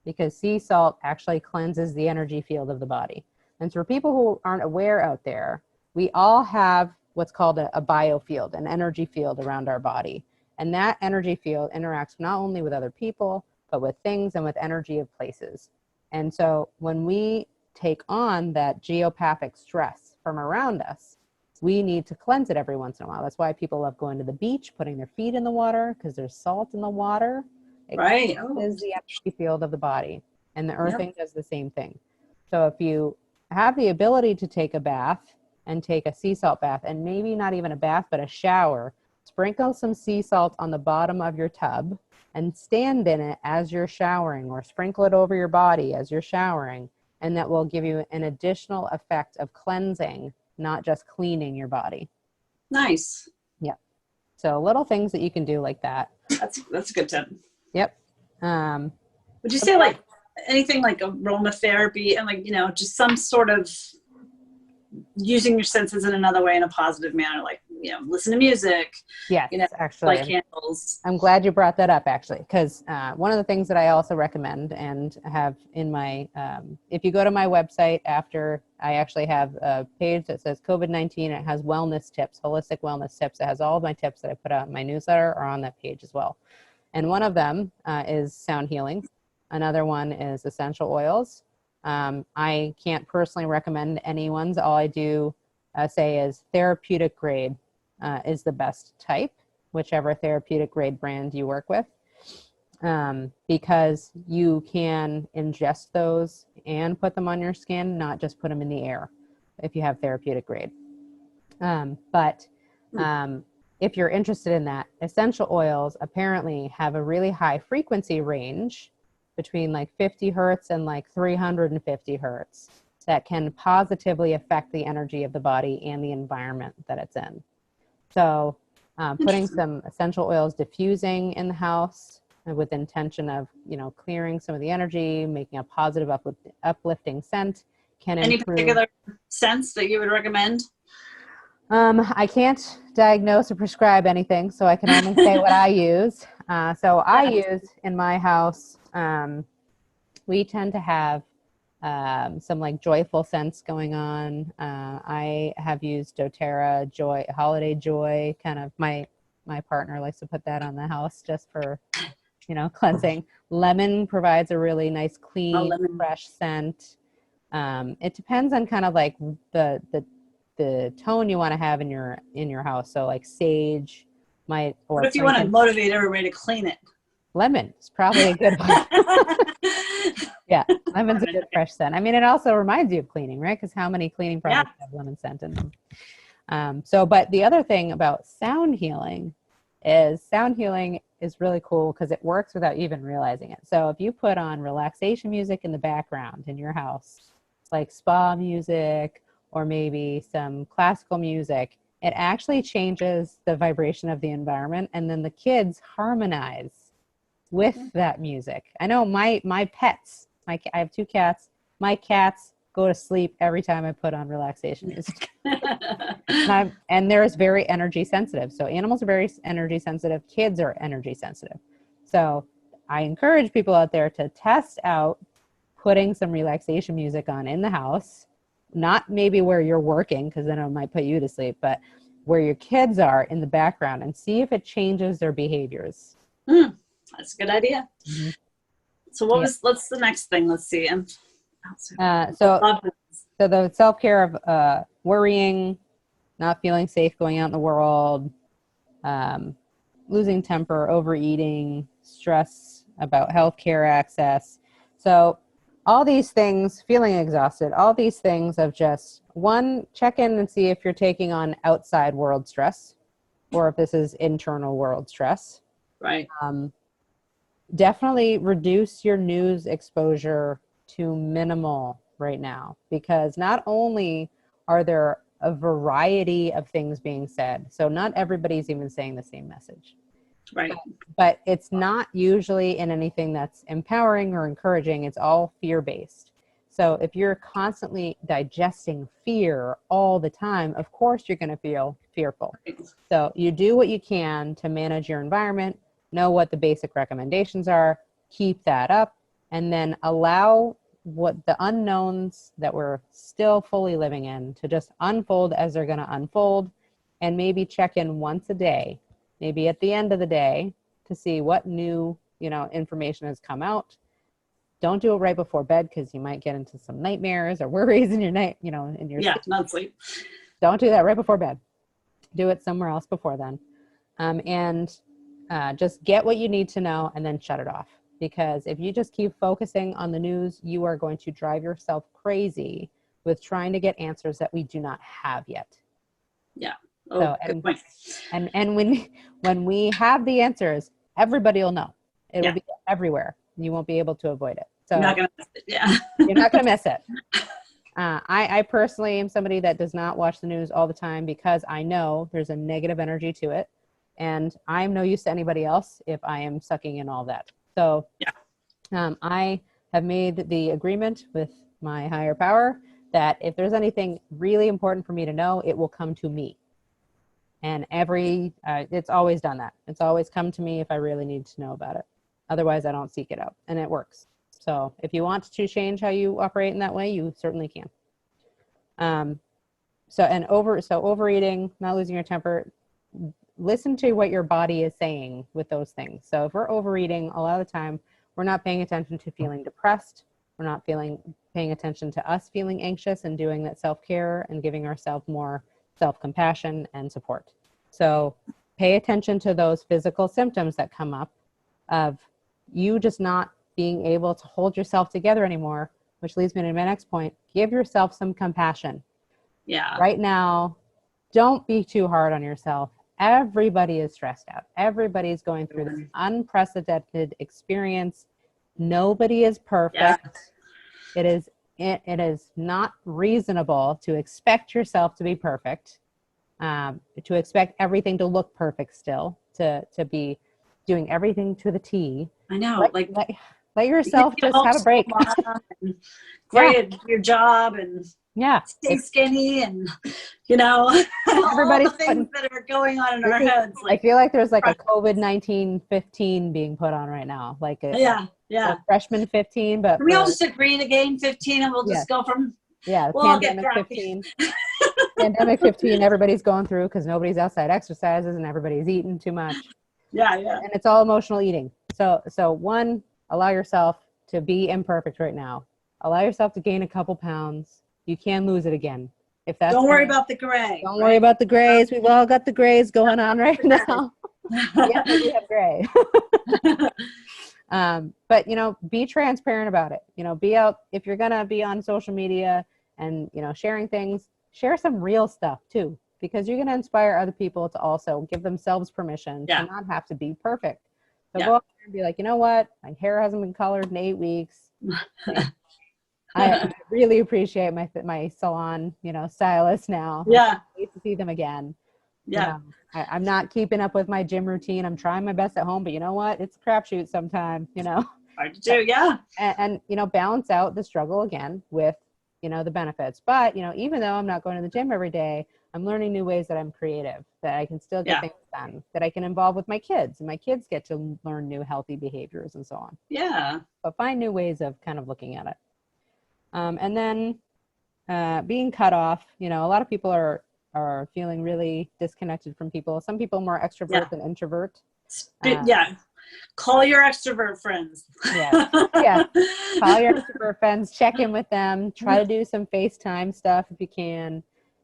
because sea salt actually cleanses the energy field of the body. And so for people who aren't aware out there, we all have what's called a biofield, an energy field around our body. And that energy field interacts not only with other people, but with things and with energy of places. And so when we take on that geopathic stress from around us, we need to cleanse it every once in a while. That's why people love going to the beach, putting their feet in the water, because there's salt in the water. It cleanses the energy field of the body. And the earthing does the same thing. So if you have the ability to take a bath and take a sea salt bath, and maybe not even a bath, but a shower, sprinkle some sea salt on the bottom of your tub and stand in it as you're showering, or sprinkle it over your body as you're showering. And that will give you an additional effect of cleansing, not just cleaning your body. Nice. Yep. So little things that you can do like that. That's a good tip. Yep. Would you say like anything like aromatherapy and like, you know, just some sort of using your senses in another way in a positive manner, like, you know, listen to music. Yes, you know, actually. light candles. I'm glad you brought that up, actually, because one of the things that I also recommend and have in my, if you go to my website after, I actually have a page that says COVID-19. It has wellness tips, holistic wellness tips. It has all of my tips that I put out in my newsletter are on that page as well. And one of them is sound healing. Another one is essential oils. I can't personally recommend any ones. All I do say is therapeutic grade is the best type, whichever therapeutic grade brand you work with, because you can ingest those and put them on your skin, not just put them in the air if you have therapeutic grade. But if you're interested in that, essential oils apparently have a really high frequency range between like 50 hertz and like 350 hertz that can positively affect the energy of the body and the environment that it's in. So putting some essential oils diffusing in the house with intention of, you know, clearing some of the energy, making a positive uplifting scent can improve. Any particular scents that you would recommend? I can't diagnose or prescribe anything, so I can only say what I use. So I use in my house, we tend to have some like joyful scents going on. I have used doTERRA Joy, Holiday Joy, kind of my partner likes to put that on the house just for, you know, cleansing. Lemon provides a really nice, clean, fresh scent. It depends on kind of like the tone you want to have in your house. So like sage might, or what if you want to motivate everybody to clean it? Lemon is probably a good one. Yeah, lemon's a good fresh scent. I mean, it also reminds you of cleaning, right? Because how many cleaning products have lemon scent in them? But the other thing about sound healing is really cool because it works without even realizing it. So if you put on relaxation music in the background in your house, like spa music or maybe some classical music, it actually changes the vibration of the environment, and then the kids harmonize with that music. I know my pets, I have 2 cats. My cats go to sleep every time I put on relaxation music. And they're very energy sensitive. So animals are very energy sensitive. Kids are energy sensitive. So I encourage people out there to test out putting some relaxation music on in the house, not maybe where you're working, because then it might put you to sleep, but where your kids are in the background, and see if it changes their behaviors. That's a good idea. Mm-hmm. So what's the next thing? Let's see. So the self-care of worrying, not feeling safe going out in the world, losing temper, overeating, stress about healthcare access. So all these things, feeling exhausted, all these things of just, one, check in and see if you're taking on outside world stress or if this is internal world stress. Right. Definitely reduce your news exposure to minimal right now, because not only are there a variety of things being said, so not everybody's even saying the same message. Right. But it's not usually in anything that's empowering or encouraging. It's all fear-based. So if you're constantly digesting fear all the time, of course you're going to feel fearful. So you do what you can to manage your environment, know what the basic recommendations are, keep that up, and then allow what the unknowns that we're still fully living in to just unfold as they're going to unfold, and maybe check in once a day, maybe at the end of the day, to see what new, information has come out. Don't do it right before bed, because you might get into some nightmares or worries in your night, in your sleep. Not sleep. Don't do that right before bed. Do it somewhere else before then. And just get what you need to know and then shut it off. Because if you just keep focusing on the news, you are going to drive yourself crazy with trying to get answers that we do not have yet. Yeah. Good point. And when we have the answers, everybody will know. It will be everywhere. You won't be able to avoid it. So you're not gonna miss it. Yeah. You're not going to miss it. I personally am somebody that does not watch the news all the time, because I know there's a negative energy to it. And I'm no use to anybody else if I am sucking in all that. So I have made the agreement with my higher power that if there's anything really important for me to know, it will come to me. And it's always done that. It's always come to me if I really need to know about it. Otherwise, I don't seek it out, and it works. So if you want to change how you operate in that way, you certainly can. Overeating, not losing your temper, listen to what your body is saying with those things. So if we're overeating, a lot of the time, we're not paying attention to feeling depressed. We're not paying attention to us feeling anxious and doing that self-care and giving ourselves more self-compassion and support. So pay attention to those physical symptoms that come up of you just not being able to hold yourself together anymore, which leads me to my next point. Give yourself some compassion. Yeah. Right now, don't be too hard on yourself. Everybody is stressed out. Everybody's going through this unprecedented experience. Nobody is perfect. Yeah. It is not reasonable to expect yourself to be perfect, to expect everything to look perfect still, to be doing everything to the T. I know. Let yourself just have a break. Great your job and stay skinny and everybody's all the things that are going on in our heads. I feel like there's like a COVID-19 15 being put on right now. Like a freshman 15, but can we all just agree to gain 15 and we'll just go from pandemic 15. Pandemic 15, everybody's going through because nobody's outside exercises and everybody's eating too much. And it's all emotional eating. So one, allow yourself to be imperfect right now. Allow yourself to gain a couple pounds. You can lose it again. If that's don't worry about the gray. Don't worry about the grays. We've all got the grays going on right now. Yeah, we have gray. But be transparent about it. Be out, if you're gonna be on social media and sharing things, share some real stuff too, because you're gonna inspire other people to also give themselves permission to not have to be perfect. So go out there and be like, you know what? My hair hasn't been colored in 8 weeks. I really appreciate my salon, stylist now. Yeah. I hate to see them again. Yeah. I'm not keeping up with my gym routine. I'm trying my best at home, but you know what? It's a crapshoot sometimes, Hard to do. Yeah. and balance out the struggle again with, the benefits. But, even though I'm not going to the gym every day, I'm learning new ways that I'm creative, that I can still get things done, that I can involve with my kids, and my kids get to learn new healthy behaviors and so on. Yeah. But find new ways of kind of looking at it. And then being cut off, a lot of people are feeling really disconnected from people. Some people more extrovert than introvert. Yeah. Call your extrovert friends. Yeah. Call your extrovert friends, check in with them, try to do some FaceTime stuff if you can.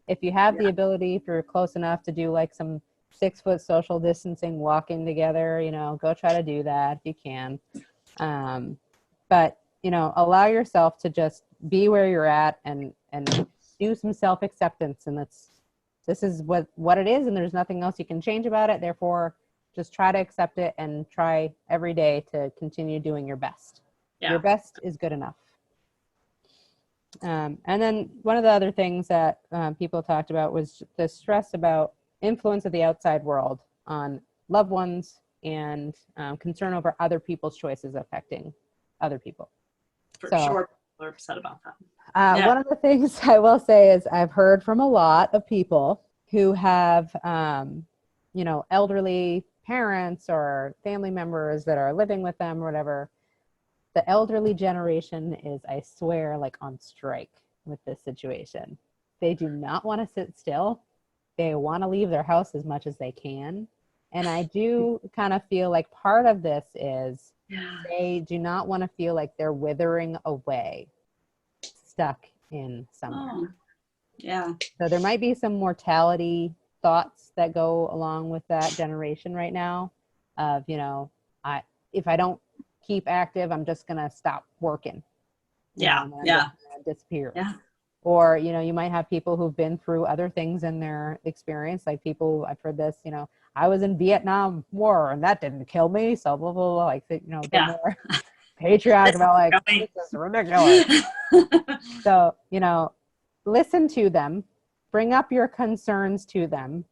If you have the ability, if you're close enough to do like some 6-foot social distancing, walking together, go try to do that if you can. But, allow yourself to just be where you're at and do some self-acceptance. And this is what it is. And there's nothing else you can change about it. Therefore, just try to accept it and try every day to continue doing your best. Yeah. Your best is good enough. And then one of the other things that people talked about was the stress about influence of the outside world on loved ones and concern over other people's choices affecting other people. For sure, people are upset about that. One of the things I will say is I've heard from a lot of people who have, elderly parents or family members that are living with them or whatever. The elderly generation is, I swear, like on strike with this situation. They do not want to sit still. They want to leave their house as much as they can. And I do kind of feel like part of this is they do not want to feel like they're withering away, stuck in somewhere. Oh, yeah. So there might be some mortality thoughts that go along with that generation right now of, if I don't keep active, I'm just going to stop working. Yeah. Disappear. Yeah. Or, you might have people who've been through other things in their experience. Like people, I've heard this, I was in Vietnam War and that didn't kill me. So blah, blah, blah. Like, they're more patriotic about like, this is ridiculous. So, listen to them, bring up your concerns to them,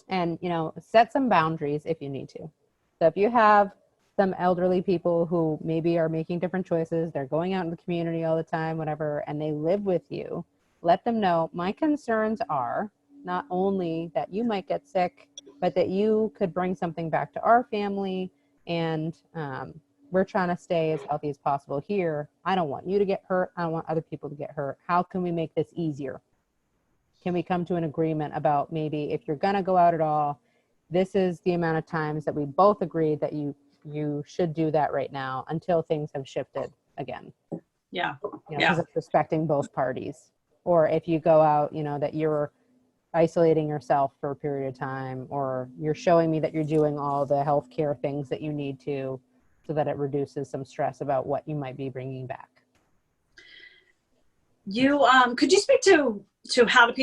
and, set some boundaries if you need to. So if you have some elderly people who maybe are making different choices, they're going out in the community all the time, whatever, and they live with you, let them know my concerns are not only that you might get sick, but that you could bring something back to our family, and we're trying to stay as healthy as possible here. I don't want you to get hurt. I don't want other people to get hurt. How can we make this easier? Can we come to an agreement about maybe if you're going to go out at all, this is the amount of times that we both agree that you should do that right now until things have shifted again. Yeah. Because it's respecting both parties. Or if you go out, that you're isolating yourself for a period of time, or you're showing me that you're doing all the healthcare things that you need to, so that it reduces some stress about what you might be bringing back. You could you speak to how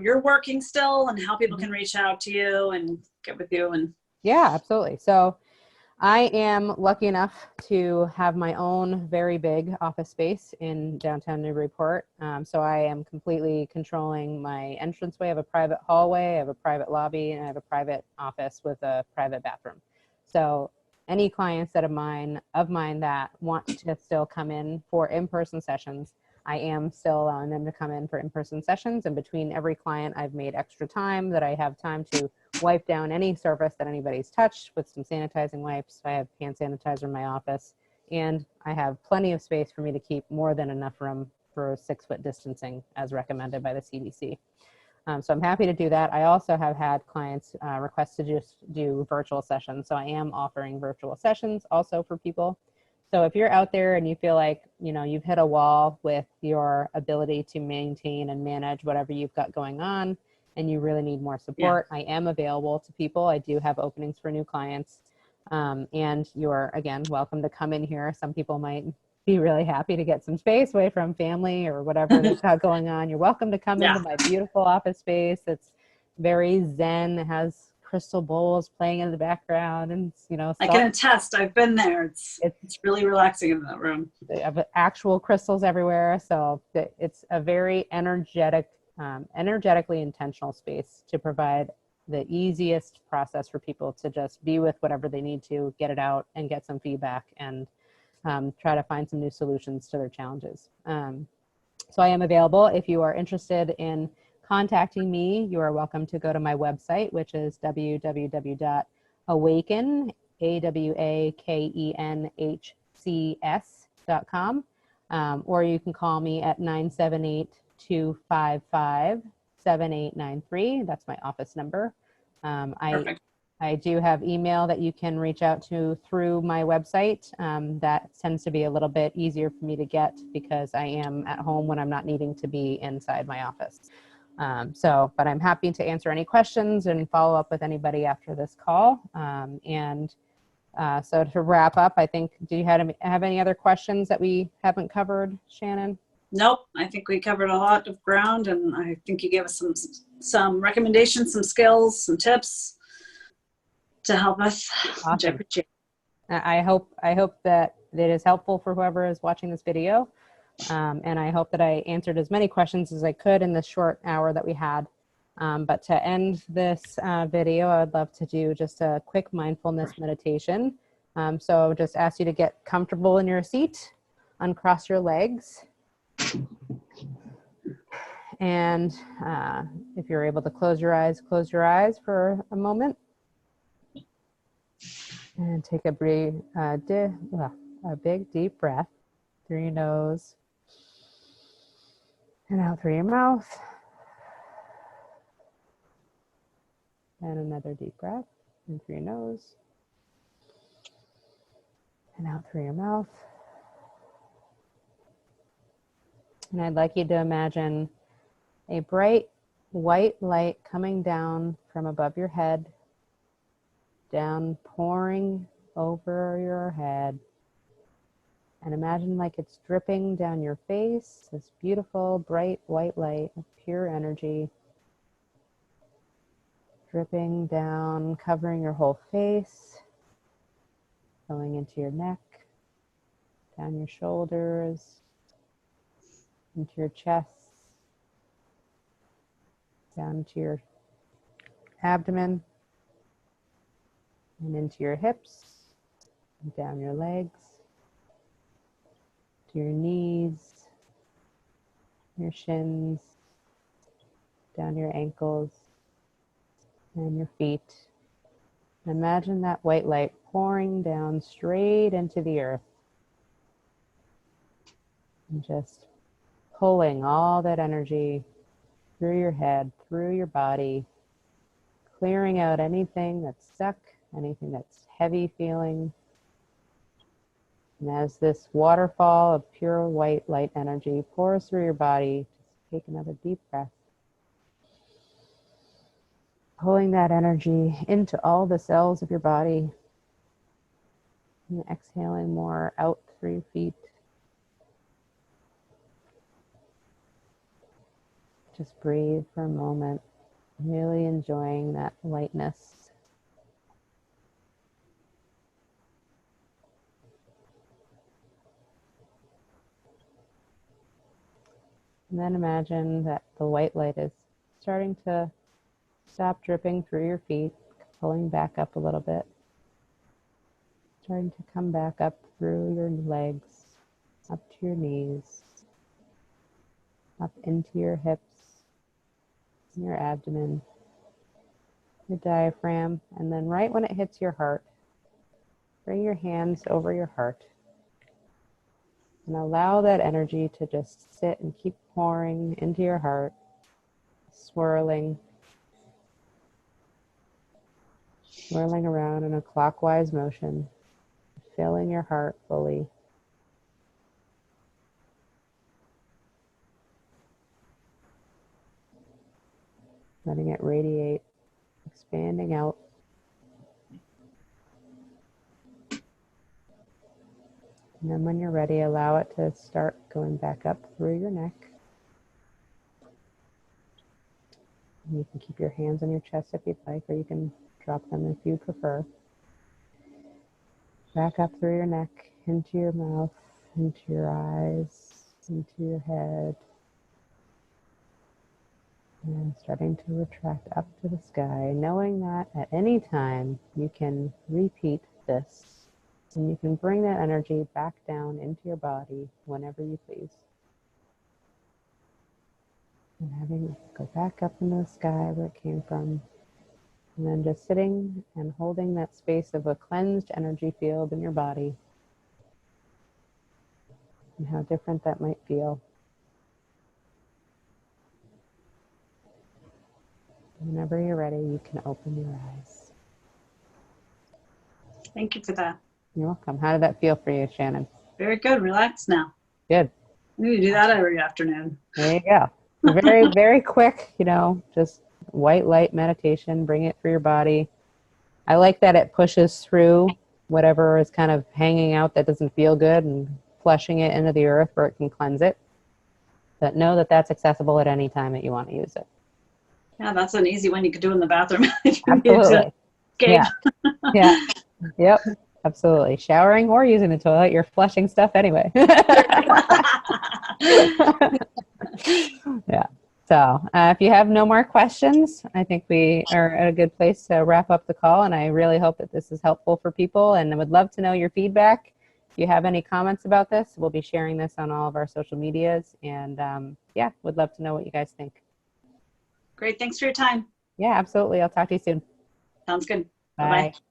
you're working still and how people can reach out to you and get with you? And yeah, absolutely. So I am lucky enough to have my own very big office space in downtown Newburyport. So I am completely controlling my entranceway. I have a private hallway, I have a private lobby, and I have a private office with a private bathroom. So any clients of mine that want to still come in for in-person sessions, I am still allowing them to come in for in-person sessions. And between every client, I've made extra time that I have time to wipe down any surface that anybody's touched with some sanitizing wipes. I have hand sanitizer in my office, and I have plenty of space for me to keep more than enough room for 6-foot distancing as recommended by the CDC. So I'm happy to do that. I also have had clients request to just do virtual sessions. So I am offering virtual sessions also for people. So if you're out there and you feel like, you've hit a wall with your ability to maintain and manage whatever you've got going on, and you really need more support, I am available to people. I do have openings for new clients. And you're, again, welcome to come in here. Some people might be really happy to get some space away from family or whatever they've got going on. You're welcome to come into my beautiful office space. It's very zen. It has crystal bowls playing in the background, and I can attest. I've been there. It's really relaxing in that room. they have actual crystals everywhere. So it's a very energetically intentional space to provide the easiest process for people to just be with whatever they need to, get it out and get some feedback, and try to find some new solutions to their challenges. So I am available. If you are interested in contacting me, you are welcome to go to my website, which is www.awaken, AWAKENHCS.com. Or you can call me at 978-255-7893. That's my office number. Perfect. I do have email that you can reach out to through my website. That tends to be a little bit easier for me to get because I am at home when I'm not needing to be inside my office. But I'm happy to answer any questions and follow up with anybody after this call. So to wrap up, I think, do you have any other questions that we haven't covered, Shannon? Nope. I think we covered a lot of ground, and I think you gave us some recommendations, some skills, some tips to help us. Awesome. I hope that it is helpful for whoever is watching this video. And I hope that I answered as many questions as I could in the short hour that we had. But to end this video, I would love to do just a quick mindfulness meditation. So just ask you to get comfortable in your seat, uncross your legs. And if you're able to close your eyes for a moment. And take a big deep breath through your nose and out through your mouth. And another deep breath in through your nose and out through your mouth. And I'd like you to imagine a bright white light coming down from above your head, down, pouring over your head, and imagine like it's dripping down your face, this beautiful bright white light of pure energy, dripping down, covering your whole face, going into your neck, down your shoulders, into your chest, down to your abdomen, and into your hips, and down your legs, to your knees, your shins, down your ankles, and your feet. Imagine that white light pouring down straight into the earth, and just pulling all that energy through your head, through your body, clearing out anything that's stuck, anything that's heavy feeling. And as this waterfall of pure white light energy pours through your body, just take another deep breath. Pulling that energy into all the cells of your body. And exhaling more out through your feet. Just breathe for a moment, really enjoying that lightness. And then imagine that the white light is starting to stop dripping through your feet, pulling back up a little bit. Starting to come back up through your legs, up to your knees, up into your hips, your abdomen, your diaphragm, and then right when it hits your heart, bring your hands over your heart and allow that energy to just sit and keep pouring into your heart, swirling around in a clockwise motion, filling your heart fully. Letting it radiate, expanding out. And then when you're ready, allow it to start going back up through your neck. And you can keep your hands on your chest if you'd like, or you can drop them if you prefer. Back up through your neck, into your mouth, into your eyes, into your head. And starting to retract up to the sky, knowing that at any time you can repeat this and you can bring that energy back down into your body whenever you please. And having it go back up into the sky where it came from. And then just sitting and holding that space of a cleansed energy field in your body and how different that might feel. Whenever you're ready, you can open your eyes. Thank you for that. You're welcome. How did that feel for you, Shannon? Very good. Relax now. Good. We do that every afternoon. There you go. Very, very quick, just white light meditation, bring it through your body. I like that it pushes through whatever is kind of hanging out that doesn't feel good and flushing it into the earth where it can cleanse it. But know that that's accessible at any time that you want to use it. Yeah, that's an easy one you could do in the bathroom. If you need Absolutely. to escape. Yeah. Yep. Absolutely. Showering or using the toilet, you're flushing stuff anyway. Yeah. So if you have no more questions, I think we are at a good place to wrap up the call. And I really hope that this is helpful for people. And I would love to know your feedback. If you have any comments about this, we'll be sharing this on all of our social medias. And yeah, would love to know what you guys think. Great. Thanks for your time. Yeah, absolutely. I'll talk to you soon. Sounds good. Bye. Bye-bye.